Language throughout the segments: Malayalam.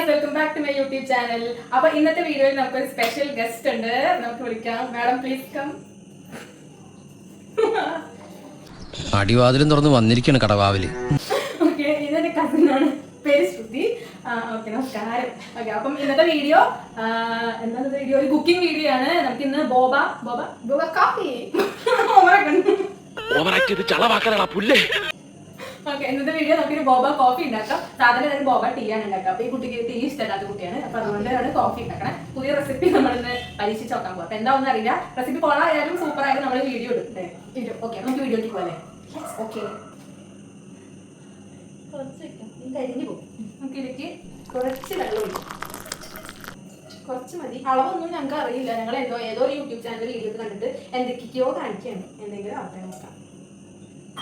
Guys, welcome back to my YouTube channel. അപ്പൊ ഇന്നത്തെ വീഡിയോയിൽ നമുക്കൊരു സ്പെഷ്യൽ ഗസ്റ്റ് ഉണ്ട്. നമുക്ക് വിളിക്കാം. Madam please come. അടിവാതിലും തുറന്ന് വന്നിരിക്കാണ് കടവാവില്. ഓക്കെ, ഇതെന്റെ കസിനാണ്, പേര് ശ്രുതി. ഓക്കെ, നമസ്കാരം. ഓക്കെ, അപ്പം ഇന്നത്തെ വീഡിയോ എന്താ വീഡിയോ, ഒരു കുക്കിംഗ് വീഡിയോ ആണ്. നമുക്ക് ഇന്ന് ബോബ കാപ്പി ഓക്കെ, ഇന്നത്തെ വീഡിയോ നമുക്കൊരു ബോബ കോഫി ഉണ്ടാക്കാം. സാധാരണ തന്നെ ബോബ ടീ ആണ് ഉണ്ടാക്കാം. അപ്പൊ ഈ കുട്ടിക്ക് ടീ ഇഷ്ടമല്ലാത്ത കുട്ടിയാണ്. അപ്പൊ അതുകൊണ്ടാണ് കോഫി ഉണ്ടാക്കണം. പുതിയ റെസിപ്പി നമ്മളിന്ന് പരീക്ഷിച്ച് നോക്കാൻ പോകാം. എന്താണെന്ന് അറിയില്ല. റെസിപ്പി കൊള്ളായാലും സൂപ്പർ ആയാലും നമ്മൾ വീഡിയോ എടുക്കട്ടെ. ഓക്കെ, നമുക്ക് വീഡിയോയിലേക്ക് പോകാം. ഓക്കെ, കരിഞ്ഞു പോകും. നമുക്ക് ഇതിലേക്ക് കുറച്ച് വെള്ളം ഒഴിക്കും. കുറച്ച് മതി, അളവൊന്നും ഞങ്ങൾക്ക് അറിയില്ല. ഞങ്ങൾ ഏതോ ഒരു യൂട്യൂബ് ചാനൽ വീഡിയോ കണ്ടിട്ട് എന്തൊക്കെയോ കാണിക്കുകയാണ്. എന്തെങ്കിലും ആവട്ടെ, നോക്കാം.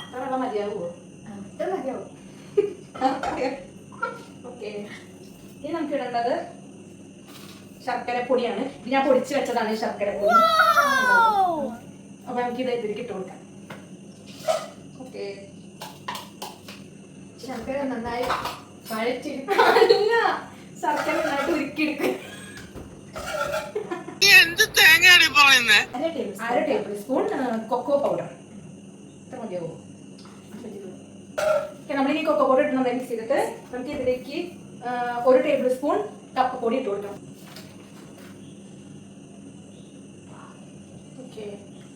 അത്ര വെള്ളം മതിയാവുമോ? മതിയാവും. ഓക്കെ, ഇനി നമുക്ക് ഇടേണ്ടത് ശർക്കരപ്പൊടിയാണ്. ഇത് ഞാൻ പൊടിച്ച് വെച്ചതാണ് ഈ ശർക്കരപ്പൊടി. അപ്പൊ നമുക്ക് ഇത് ഇതിലേക്ക് ഇട്ട് കൊടുക്കാം. ഓക്കെ, ശർക്കര നന്നായി വഴറ്റില്ല, ശർക്കര നന്നായിട്ട് ഉരുക്കിയെടുക്കുക. 1/2 ടേബിൾ സ്പൂൺ കൊക്കോ പൗഡർ. ഇത്ര മതിയാവും. നമ്മളിനി കൊക്കോ പൗഡർ ഇട്ട് നന്നായി മിക്സ് ചെയ്തിട്ട് നമുക്ക് ഇതിലേക്ക് 1 ടേബിൾ സ്പൂൺ കപ്പപ്പൊടി ഇട്ട് കൊടുക്കണം. ഓക്കെ,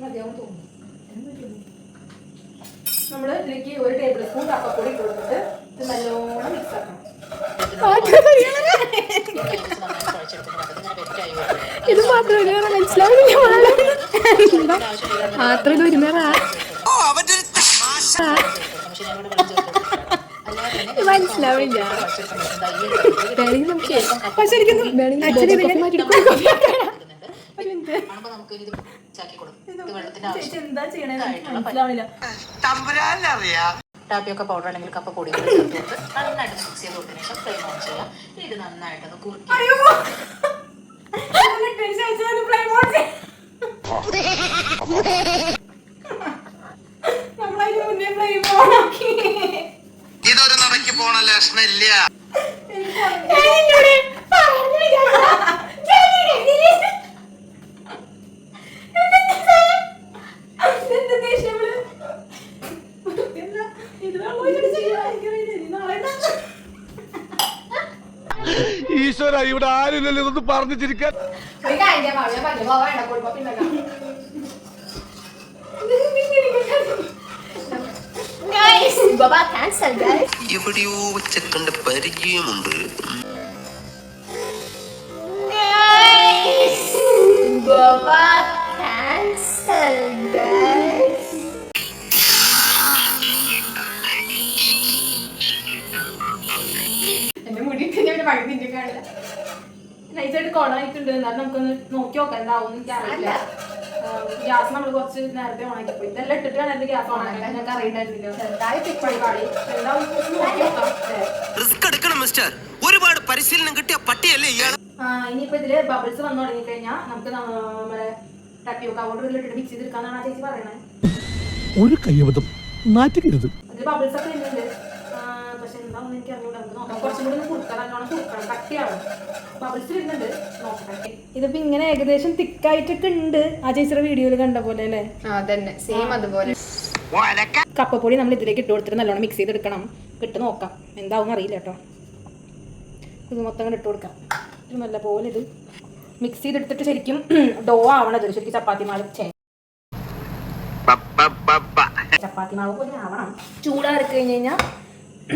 മതിയാവും തോന്നുന്നു. നമ്മൾ ഇതിലേക്ക് 1 ടേബിൾ സ്പൂൺ കപ്പപ്പൊടി ഇട്ട് കൊടുത്തിട്ട് ഇത് നല്ലോണം മിക്സ് ആക്കണം. ഇത് മാത്രമല്ല, മനസ്സിലാവില്ല. മാത്രം ഒരുമേറാ മനസ്സിലാവില്ല. എന്താ ചെയ്യണേ മനസ്സിലാവില്ല. ടാപ്പിയൊക്ക പൗഡർ അല്ലെങ്കിൽ കപ്പ പൊടി നന്നായിട്ട് മിക്സ് ചെയ്ത് കൊടുത്തതിന് ശേഷം ഫ്ലെയിം ഓൺ ചെയ്യാം. ഇത് നന്നായിട്ടൊന്ന് കുറുക്കി ഇതൊരു നടക്ക് പോണ ലക്ഷണില്ല. ഈശ്വര, ഇവിടെ ആരില്ലല്ലോ ഇതൊന്ന് പറഞ്ഞു ചിരിക്കാൻ. എവിടെയോ വെച്ചക്കണ്ട പരിചയമുണ്ട്. എന്റെ മുടി പഴുതിന്റെ നൈസായിട്ട് കൊളായിട്ടുണ്ട്. എന്നാലും നമുക്കൊന്ന് നോക്കി നോക്കാം എന്താവും. എനിക്ക് അറിയില്ല. ഗ്യാസ് നമ്മൾ കുറച്ച് നേരത്തെ ഓണാക്കിപ്പോയി. ഇതെല്ലാം ഇട്ടിട്ടാണ് എന്റെ ഗ്യാസ് ഓണാക്കാൻ. ഞങ്ങൾക്ക് അറിയണ്ടായിരുന്നില്ല. ചെറുതായിട്ട് ഇപ്പോഴും പാടി എന്താവും നോക്കി നോക്കാം. റിസ്ക് എടുക്കണം മിസ്റ്റർ. ഒരുപാട് പരിശീലനം കിട്ടിയ പട്ടിയല്ലേ ഇയാൾ. ഇനിയിപ്പോ ഇതില് ബബിൾസ് വന്നു തുടങ്ങി കഴിഞ്ഞാൽ നമുക്ക് നമ്മുടെ ടപ്പിയൊക്കെ അവിടെ ഇതിലിട്ട് മിക്സ് ചെയ്തെടുക്കാന്നാണ് ആ ചേച്ചി പറയണേ. ഒരു കയ്യബദ്ധം നാറ്റിക്കരുത്. അതില് ബബിൾസ് ഒക്കെ വരുന്നുണ്ട്. പക്ഷെ എന്താണെന്ന് എനിക്ക് അറിഞ്ഞൂടെ. നമുക്ക് നോക്കാം. കുറച്ചും കൂടി കുറുക്കണം, നല്ലോണം കുറുക്കണം. കട്ടിയാവും. ബബിൾസ് വരുന്നുണ്ട്, നോക്കട്ടെ. ഇതിപ്പോ ഇങ്ങനെ ഏകദേശം തിക്കായിട്ടൊക്കെ ഉണ്ട്. ആ ചേച്ചിയുടെ വീഡിയോയിൽ കണ്ട പോലെ അല്ലേ? അതന്നെ, സെയിം അതുപോലെ. കപ്പപ്പൊടി നമ്മൾ ഇതിലേക്ക് ഇട്ട് കൊടുത്തിട്ട് നല്ലോണം മിക്സ് ചെയ്തെടുക്കണം. ഇട്ട് നോക്കാം എന്താവും അറിയില്ല കേട്ടോ. ഇത് മൊത്തം കൂടെ ഇട്ട് കൊടുക്കാം. ഇത് നല്ല പോലെ ഇത് മിക്സ് ചെയ്തെടുത്തിട്ട് ശരിക്കും ഡോ ആവണത്. ശരിക്കും ചപ്പാത്തി മാവ് ചപ്പാത്തി മാവ് പോലെ ആവണം. ചൂടാറി കഴിഞ്ഞ് കഴിഞ്ഞാൽ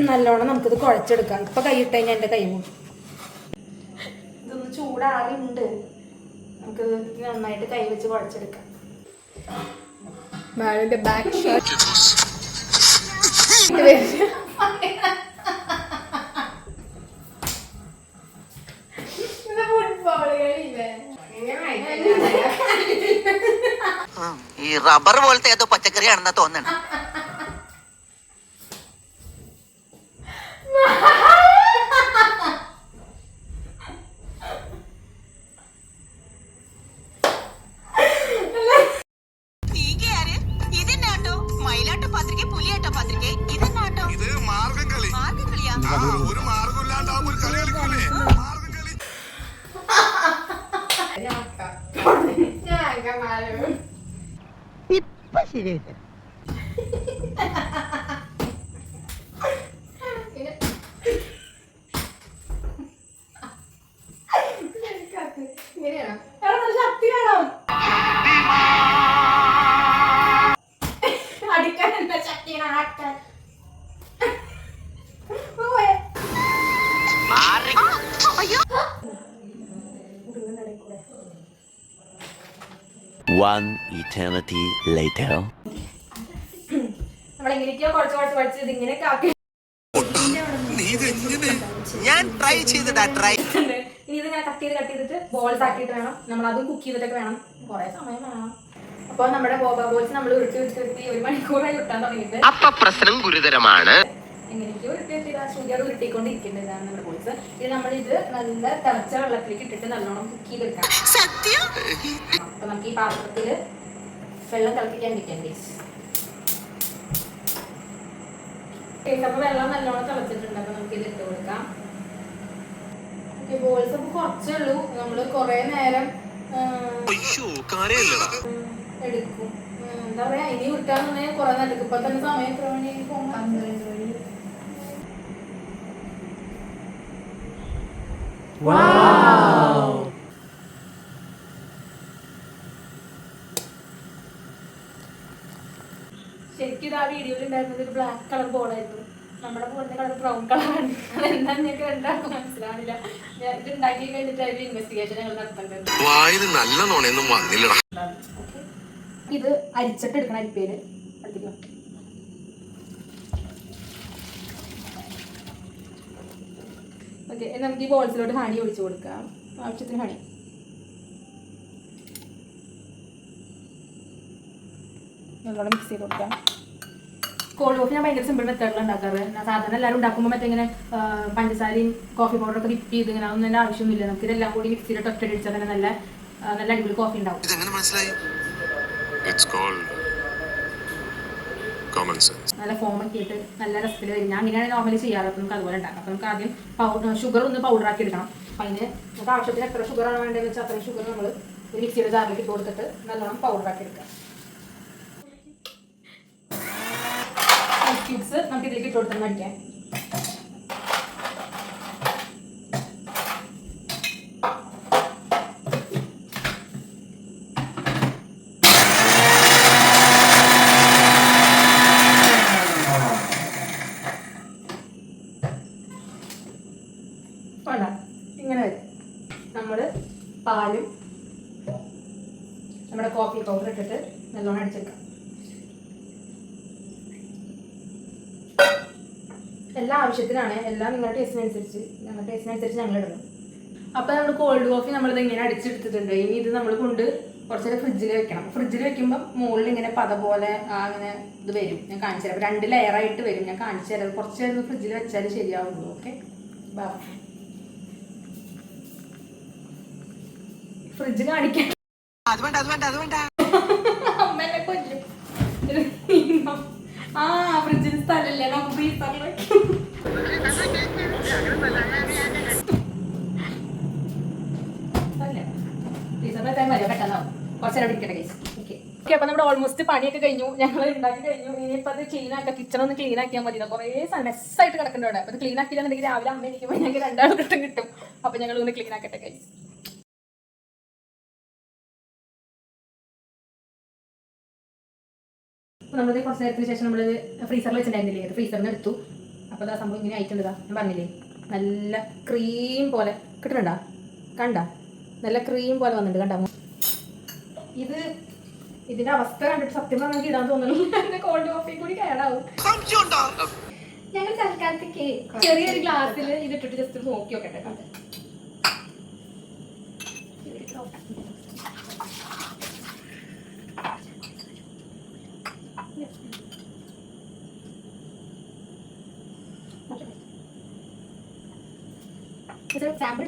നല്ലോണം നമുക്കിത് കുഴച്ചെടുക്കാം. ഇപ്പൊ കൈ ഇട്ട് കഴിഞ്ഞാൽ എൻ്റെ കൈ പോകും. ഇതൊന്ന് ചൂടാറിണ്ട്. നമുക്ക് നന്നായിട്ട് കൈ വെച്ച് കുഴച്ചെടുക്കാം. മാമിന്റെ ബാക്ക് ഷോട്ട് ഈ റബ്ബർ പോലത്തെ ഏതോ പച്ചക്കറിയാണെന്നാ തോന്നണം. ഒരു മാർഗമില്ലാണ്ടാവും ഒരു കളി കളിക്കൂലേ. ശരിയായിട്ട് ഇങ്ങനെയാണോ? എടാ, നല്ല ശക്തി വേണം. അടിക്കാൻ എന്താ ശക്തി വേണം, ആക്കാൻ. പോയെ. One eternity later. നമ്മളെങ്ങനെയൊക്കെയോ കുറച്ച് ഇതിങ്ങനെയൊക്കെ ആക്കി ഞാൻ ട്രൈ ചെയ്തതാ ട്രൈ. ഇനി ഇതിങ്ങനെ കട്ട് ചെയ്തിട്ട് ബോൾസ് ആക്കിയിട്ട് വേണം നമ്മൾ അതും കുക്ക് ചെയ്തിട്ടൊക്കെ വേണം. കുറെ സമയം വേണം. അപ്പൊ നമ്മുടെ ബോബ ബോൾസ് നമ്മൾ ഉരുട്ടി 1 മണിക്കൂറായി ഉരുട്ടാൻ തുടങ്ങിയിട്ട് അപ്പൊ പ്രശ്നം ഗുരുതരമാണ്. എങ്ങനെയൊക്കെയോ സൂര്യ ഉരുട്ടിക്കൊണ്ടിരിക്കുന്നത് ഇതാണ് നമ്മുടെ ബോൾസ്. ഇത് നമ്മളിത് നല്ല തിളച്ച വെള്ളത്തിലേക്ക് ഇട്ടിട്ട് നല്ലോണം കുക്ക് ചെയ്തെടുക്കാം. അപ്പൊ നമുക്ക് ഈ പാത്രത്തില് വെള്ളം തിളപ്പിക്കാൻ വെക്കാം ഗൈസ്. അപ്പൊ വെള്ളം നല്ലോണം തിളച്ചിട്ടുണ്ട്. അപ്പൊ നമുക്ക് ഇത് ഇട്ട് കൊടുക്കാം. ബോൾസ് അപ്പൊ കുറച്ചേ ഉള്ളൂ. നമ്മള് കൊറേ നേരം എടുക്കും. എന്താ പറയാ, ഇനി വിട്ടാന്ന് കൊറേ നേരം എടുക്കും. ഇപ്പൊ തന്നെ സമയം എത്ര മണി? 12 മണി. ശരിക്കും ഇത് ആ വീഡിയോയിൽ ഉണ്ടായിരുന്നത് ഒരു ബ്ലാക്ക് കളർ ബോളായിരുന്നു. നമ്മുടെ ബോളിന്റെ കളർ ബ്രൗൺ കളറാണ്. അതെന്താന്ന് ഞങ്ങൾക്ക് രണ്ടാൾക്കും മനസ്സിലാവില്ല. ഇത് ഉണ്ടാക്കി കഴിഞ്ഞിട്ട് അതിൽ ഇൻവെസ്റ്റിഗേഷൻ ഞങ്ങൾ നടത്തേണ്ടത്. നല്ല നോണയൊന്നും വന്നില്ലടാ. ഇത് അരിച്ചിട്ട് എടുക്കണം. അരിപ്പേര് അടുത്തേക്ക്. ഓക്കെ, നമുക്ക് ഈ ബോൾസിലോട്ട് ഹണി ഒഴിച്ചു കൊടുക്കാം. ആവശ്യത്തിന് ഹണി. നല്ലോണം മിക്സ് ചെയ്ത് കൊടുക്കാം. കോൾഡ് കോഫി ഞാൻ ഭയങ്കര സിമ്പിൾ മെത്തേഡിലാണ് ഉണ്ടാക്കാറ്. സാധാരണ എല്ലാവരും ഉണ്ടാക്കുമ്പോൾ മറ്റേ പഞ്ചസാരയും കോഫി പൗഡറൊക്കെ വിപ്പ് ചെയ്ത് ഇങ്ങനെ ഒന്നും എൻ്റെ ആവശ്യമൊന്നുമില്ല. നമുക്ക് ഇതെല്ലാം കൂടി മിക്സിയിലിട്ട് ഒറ്റ അടിച്ചാൽ തന്നെ നല്ല അടിപൊളി കോഫി ഉണ്ടാവും. നല്ല ഫോമൊക്കെ ആയിട്ട് നല്ല രസത്തിൽ വരും. ഞാൻ അങ്ങനെയാണ് നോർമലി ചെയ്യാറ്. അപ്പോൾ നമുക്ക് അതുപോലെ ഉണ്ടാക്കാം. അപ്പോൾ നമുക്ക് ആദ്യം ഷുഗർ ഒന്ന് പൗഡറാക്കി എടുക്കണം. അപ്പം അതിന് നമുക്ക് ആവശ്യത്തിന് എത്ര ഷുഗറാണ് വേണ്ടതെന്ന് വെച്ചാൽ അത്രയും ഷുഗർ നമ്മൾ ഒരു മിക്സിയുടെ ജാറിലേക്ക് ഇട്ട് കൊടുത്തിട്ട് നല്ലോണം പൗഡറാക്കി എടുക്കാം. ക്യൂബ്സ് നമുക്ക് ഇതിലേക്ക് ഇട്ട് കൊടുത്താൽ മടിക്കാം. ഇങ്ങനെ വരും. നമ്മൾ പാലും നമ്മുടെ കോഫി പൗഡർ ഇട്ടിട്ട് നല്ലോണം അടിച്ചെടുക്കാം. എല്ലാ ആവശ്യത്തിനാണ്. എല്ലാം നിങ്ങളുടെ ടേസ്റ്റിനനുസരിച്ച് ഞങ്ങൾ ഇടണം. അപ്പോൾ നമ്മൾ കോൾഡ് കോഫി നമ്മളിത് ഇങ്ങനെ അടിച്ചെടുത്തിട്ടുണ്ട്. ഇനി ഇത് നമ്മൾ കൊണ്ട് കുറച്ച് നേരം ഫ്രിഡ്ജിൽ വെക്കണം. ഫ്രിഡ്ജിൽ വെക്കുമ്പോൾ മുകളിൽ ഇങ്ങനെ പത പോലെ അങ്ങനെ ഇത് വരും. ഞാൻ കാണിച്ചു തരാം. 2 ലെയറായിട്ട് വരും. ഞാൻ കാണിച്ചു തരാം. കുറച്ച് നേരം ഫ്രിഡ്ജിൽ വെച്ചാൽ ശരിയാവുള്ളൂ. ഓക്കെ, ഫ്രിഡ്ജ് കാണിക്കാൻ അമ്മേനെ കൊല്ലും. ആ ഫ്രിഡ്ജിന് സ്ഥലമില്ല. നമുക്ക് ഫ്രീസറിൽ കുറച്ച് നേരം ഇരിക്കട്ടെ ഗൈസ്. ഓക്കെ ഓക്കെ, അപ്പൊ നമ്മുടെ ഓൾമോസ്റ്റ് പണിയൊക്കെ കഴിഞ്ഞു. ഞങ്ങൾ ഉണ്ടാക്കി കഴിഞ്ഞു. ഇനിയിപ്പോൾ അത് ക്ലീൻ ആക്കാം. കിച്ചൺ ഒന്ന് ക്ലീൻ ആക്കിയാൽ മതി. കുറേ മെസ്സായിട്ട് കിടക്കുന്നുണ്ട് അവിടെ. അപ്പോൾ അത് ക്ലീൻ ആക്കിയില്ലെന്നുണ്ടെങ്കിൽ രാവിലെ അമ്മ ഇരിക്കുമ്പോൾ ഞങ്ങൾക്ക് 2 കിട്ടും. അപ്പൊ ഞങ്ങൾ ഒന്ന് ക്ലീൻ ആക്കട്ടെ ഗൈസ്. അപ്പോൾ നമ്മൾ കുറച്ച് നേരത്തിന് ശേഷം നമ്മൾ ഫ്രീസറിൽ വെച്ചിട്ടുണ്ടായിരുന്നില്ലേ, അത് ഫ്രീസറിൽ നിന്ന് എടുത്തു. അപ്പോൾ ആ സംഭവം ഇങ്ങനെ ആയിട്ടുള്ളതാ. ഞാൻ പറഞ്ഞില്ലേ, നല്ല ക്രീം പോലെ കിട്ടുന്നുണ്ടാ? കണ്ട, നല്ല ക്രീം പോലെ വന്നിട്ടുണ്ട്. കണ്ടാ? ഇതിന്റെ അവസ്ഥ കണ്ടിട്ട് സത്യം പറഞ്ഞാൽ ഇടാൻ തോന്നുന്നു. എന്റെ കോൾഡ് കോഫി കൂടി കേടാവും. ഞങ്ങൾ തൽക്കാലത്തേക്ക് ചെറിയൊരു ഗ്ലാസ്സിൽ ഇതിട്ടിട്ട് ജസ്റ്റ് നോക്കി നോക്കട്ടെ. സാമ്പിൾ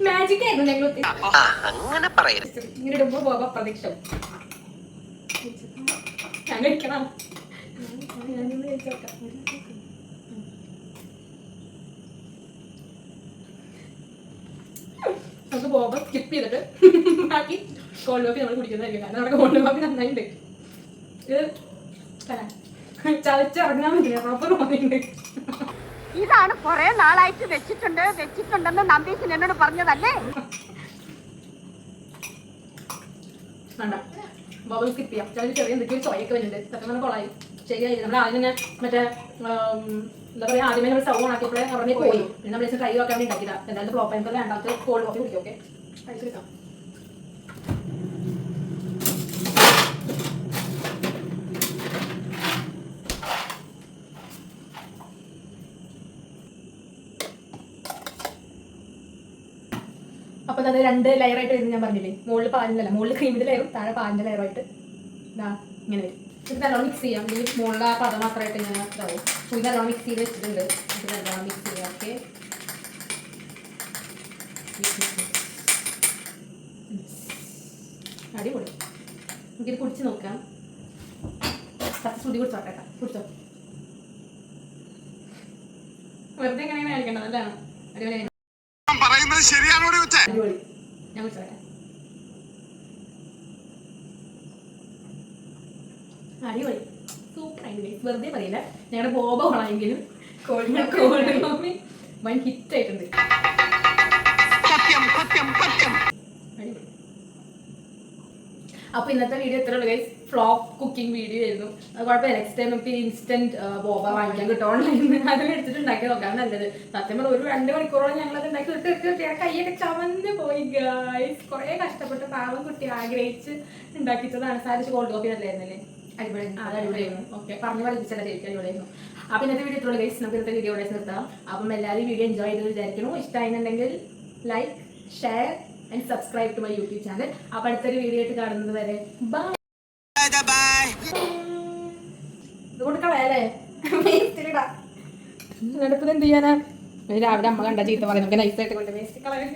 മാജിക് ആയിരുന്നു. ഞങ്ങൾ അങ്ങനെ പറയരുത്. ഇങ്ങനെ ഇടുമ്പോ ബോബ പ്രതീക്ഷ ഞാൻ കഴിക്കണം. നമുക്ക് ബോബ സ്കിപ്പ് ചെയ്തിട്ട് ബാക്കി കോൾഡ് കോഫി നമ്മൾ കുടിക്കുന്നതായിരിക്കും. കാരണം നമ്മുടെ കോൾഡ് കോഫി നന്നായിട്ടുണ്ട്. ഇത് ചതച്ചിറങ്ങാൻ പറ്റില്ല, പ്രോപ്പർ തോന്നിയിട്ടുണ്ട്. ഇതാണ് കുറെ നാളായിട്ട് വെച്ചിട്ടുണ്ടെന്ന് നമ്പീശൻ എന്നോട് പറഞ്ഞതല്ലേ. വേണ്ട, ബോബ സ്കിപ്പ് ചെയ്യാം. ചെറിയ എന്തൊക്കെയോ ചോയൊക്കെ വരുന്നുണ്ട്. സത്യം പറഞ്ഞാൽ കൊളായി, ശരിയായി. നമ്മൾ ആദ്യം തന്നെ മറ്റേ എന്താ പറയുക, ആദ്യമേ നമ്മൾ സ്റ്റവ് ഓണാക്കിയപ്പോഴേ അവിടെ പോയി. പിന്നെ നമ്മൾ ട്രൈ ഒക്കെ വേണ്ടി ഉണ്ടാക്കിയതാ. എന്തായാലും ഫ്ലോപ്പ് ആയപ്പോൾ രണ്ടാമത്തെ കോൾഡ് കോഫി കുടിക്കും. ഓക്കെ, കഴിച്ചെടുക്കാം. അപ്പോൾ അത് 2 ലെയറായിട്ട് വരുന്നത് ഞാൻ പറഞ്ഞില്ലേ. മുകളിൽ പാലിൻ്റെ മുകളിൽ ക്രീമിൻ്റെ ലെയറും താഴെ പാലിൻ്റെ ലെയറായിട്ട് ഇതാ ഇങ്ങനെ വരും. ഇത് നല്ലോണം മിക്സ് ചെയ്യാം. ഈ മുകളിൽ ആ പദം മാത്രമായിട്ട് ഞാൻ ഇതാവും. ഇത് നല്ലോണം മിക്സ് ചെയ്ത് വെച്ചിട്ടുണ്ട്. ഇത് നല്ലോണം മിക്സ് ചെയ്യാം. ഓക്കെ, അടിപൊളി. നമുക്കിത് കുടിച്ച് നോക്കാം. ശ്രുതി കുടിച്ചോട്ടെ, കുടിച്ചോ. വെറുതെ എങ്ങനെയാണ് കാണിക്കേണ്ടത്, നല്ലതാണ്. അടിപൊളി പറയുന്നത് ശരിയാണോ? അടിപൊളി. ഞാൻ കുടിച്ചോട്ടെ. അടിപൊളി, സൂപ്പർ ആയിട്ട്. വെറുതെ പറയില്ല, ഞങ്ങളുടെ ബോബ ഓളായെങ്കിലും കോൾഡ് കോഫി വൻ ഹിറ്റ് ആയിട്ടുണ്ട്. അടിപൊളി. അപ്പോൾ ഇന്നത്തെ വീഡിയോ എത്ര ഉള്ളു ഗൈസ്? ഫ്ലോപ്പ് കുക്കിംഗ് വീഡിയോ ആയിരുന്നു. അത് കുഴപ്പമില്ല. നെക്സ്റ്റ് ടൈം നമുക്ക് ഇൻസ്റ്റന്റ് ബോബ വാങ്ങിക്കാൻ കിട്ടും ഓൺലൈനിൽ. അത് എടുത്തിട്ട് ഉണ്ടാക്കി നോക്കാൻ നല്ലത്. സത്യം പറഞ്ഞാൽ ഒരു 2 മണിക്കൂറോളം ഞങ്ങളത് ഉണ്ടാക്കി ഇട്ട് കൈയൊക്കെ ചവന്ന് പോയി ഗൈസ്. കുറേ കഷ്ടപ്പെട്ട് പാവം കുട്ടി ആഗ്രഹിച്ച് ഉണ്ടാക്കിച്ചതാണ്. സാധിച്ച് കോൾഡ് കോഫി നല്ലായിരുന്നല്ലേ? അടിപൊളി. അത് അടിപൊളിയായിരുന്നു. ഓക്കെ, പറഞ്ഞു പഠിപ്പിച്ചല്ല ശരിക്കും അടിപൊളിയായിരുന്നു. അപ്പോൾ ഇന്നത്തെ വീഡിയോ എത്ര ഗൈസ്? നമുക്ക് ഇന്നത്തെ വീഡിയോ ഇവിടെ നിർത്താം. അപ്പം എല്ലാവരും വീഡിയോ എൻജോയ് ചെയ്ത് വിചാരിക്കുന്നു. ഇഷ്ടമായിരുന്നുണ്ടെങ്കിൽ like, share and subscribe to my YouTube channel. അപ്പോൾ അടുത്തൊരു വീഡിയോ ആയിട്ട് കാണുന്നത് വരെ ബൈ. ഇതുകൊണ്ട് കളയല്ലേ, അടുത്തത് എന്ത് ചെയ്യാനാ? രാവിലെ അമ്മ കണ്ട ചീത്ത പറയുന്നു. നൈസായിട്ട് കൊണ്ട് വേസ്റ്റ് കളയാൻ.